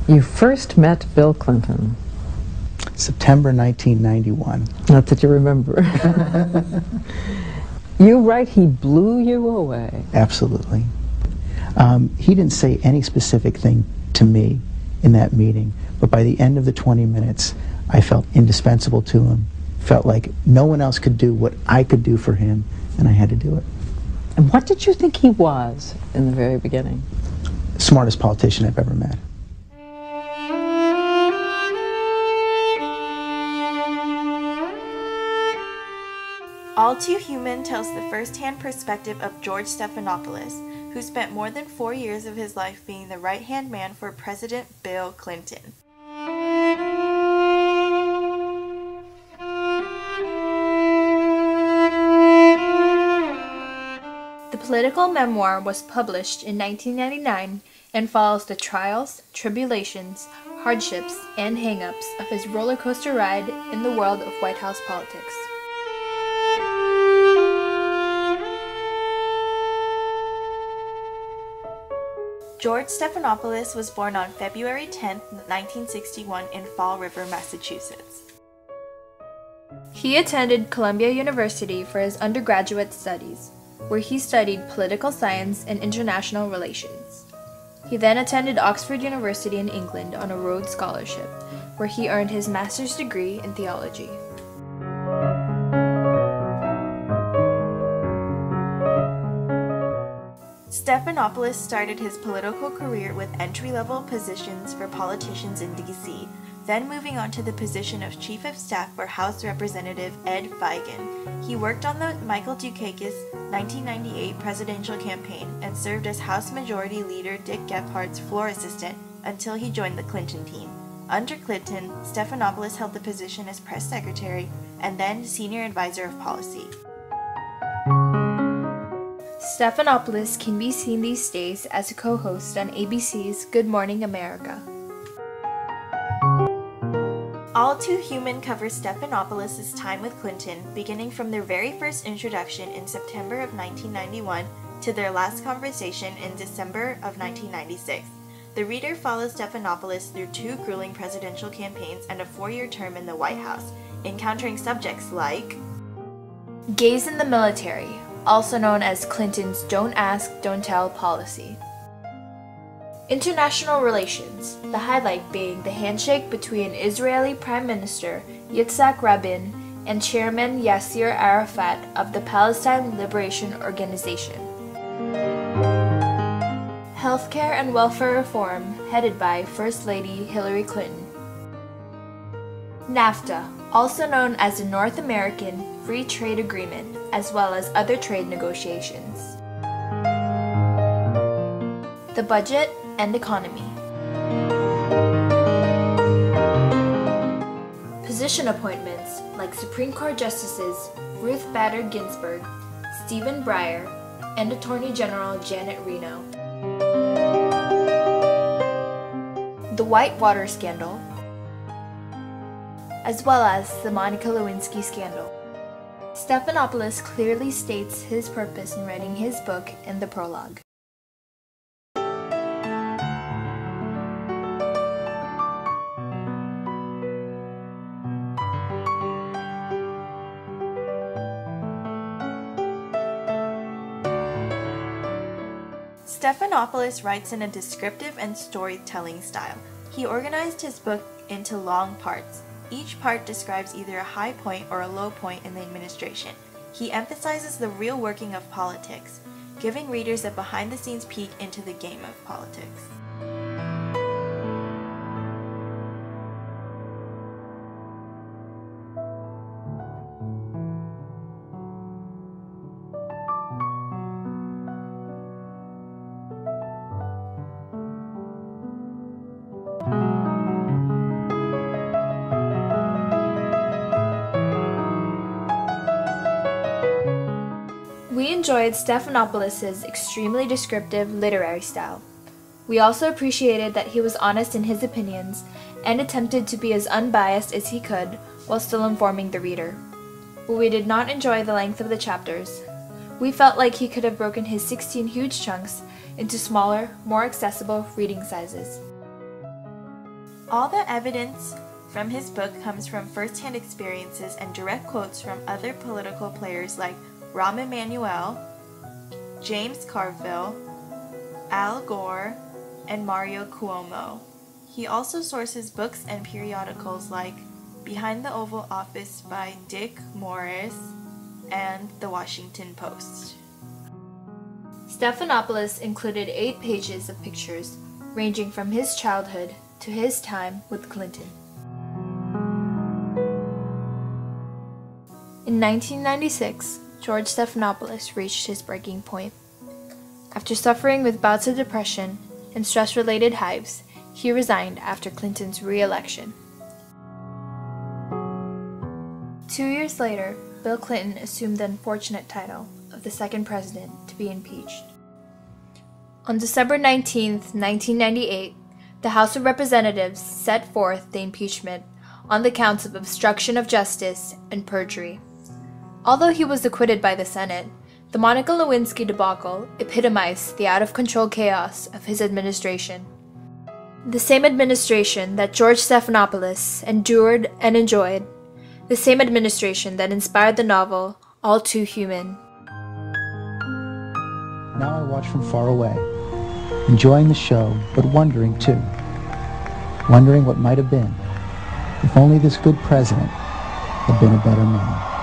You first met Bill Clinton. September 1991. Not that you remember. You write he blew you away. Absolutely. He didn't say any specific thing to me in that meeting, but by the end of the 20 minutes, I felt indispensable to him, felt like no one else could do what I could do for him, and I had to do it. And what did you think he was in the very beginning? Smartest politician I've ever met. All Too Human tells the first-hand perspective of George Stephanopoulos, who spent more than 4 years of his life being the right-hand man for President Bill Clinton. The political memoir was published in 1999 and follows the trials, tribulations, hardships, and hang-ups of his roller coaster ride in the world of White House politics. George Stephanopoulos was born on February 10, 1961 in Fall River, Massachusetts. He attended Columbia University for his undergraduate studies, where he studied political science and international relations. He then attended Oxford University in England on a Rhodes Scholarship, where he earned his master's degree in theology. Stephanopoulos started his political career with entry-level positions for politicians in D.C., then moving on to the position of Chief of Staff for House Representative Ed Feigen. He worked on the Michael Dukakis 1998 presidential campaign and served as House Majority Leader Dick Gephardt's floor assistant until he joined the Clinton team. Under Clinton, Stephanopoulos held the position as press secretary and then senior advisor of policy. Stephanopoulos can be seen these days as a co-host on ABC's Good Morning America. All Too Human covers Stephanopoulos' time with Clinton, beginning from their very first introduction in September of 1991 to their last conversation in December of 1996. The reader follows Stephanopoulos through 2 grueling presidential campaigns and a 4-year term in the White House, encountering subjects like gays in the military, also known as Clinton's Don't Ask, Don't Tell policy. International relations, the highlight being the handshake between Israeli Prime Minister Yitzhak Rabin and Chairman Yasser Arafat of the Palestine Liberation Organization. Healthcare and welfare reform, headed by First Lady Hillary Clinton. NAFTA, also known as the North American Free Trade Agreement, as well as other trade negotiations. The budget and economy. Position appointments like Supreme Court Justices Ruth Bader Ginsburg, Stephen Breyer, and Attorney General Janet Reno. The Whitewater scandal, as well as the Monica Lewinsky scandal. Stephanopoulos clearly states his purpose in writing his book in the prologue. Stephanopoulos writes in a descriptive and storytelling style. He organized his book into long parts. Each part describes either a high point or a low point in the administration. He emphasizes the real working of politics, giving readers a behind-the-scenes peek into the game of politics. We enjoyed Stephanopoulos' extremely descriptive literary style. We also appreciated that he was honest in his opinions and attempted to be as unbiased as he could while still informing the reader. But we did not enjoy the length of the chapters. We felt like he could have broken his 16 huge chunks into smaller, more accessible reading sizes. All the evidence from his book comes from first-hand experiences and direct quotes from other political players like Rahm Emanuel, James Carville, Al Gore, and Mario Cuomo. He also sources books and periodicals like Behind the Oval Office by Dick Morris and The Washington Post. Stephanopoulos included 8 pages of pictures ranging from his childhood to his time with Clinton. In 1996, George Stephanopoulos reached his breaking point. After suffering with bouts of depression and stress-related hives, he resigned after Clinton's re-election. 2 years later, Bill Clinton assumed the unfortunate title of the second president to be impeached. On December 19, 1998, the House of Representatives set forth the impeachment on the counts of obstruction of justice and perjury. Although he was acquitted by the Senate, the Monica Lewinsky debacle epitomized the out-of-control chaos of his administration. The same administration that George Stephanopoulos endured and enjoyed, the same administration that inspired the novel All Too Human. Now I watch from far away, enjoying the show, but wondering too. Wondering what might have been if only this good president had been a better man.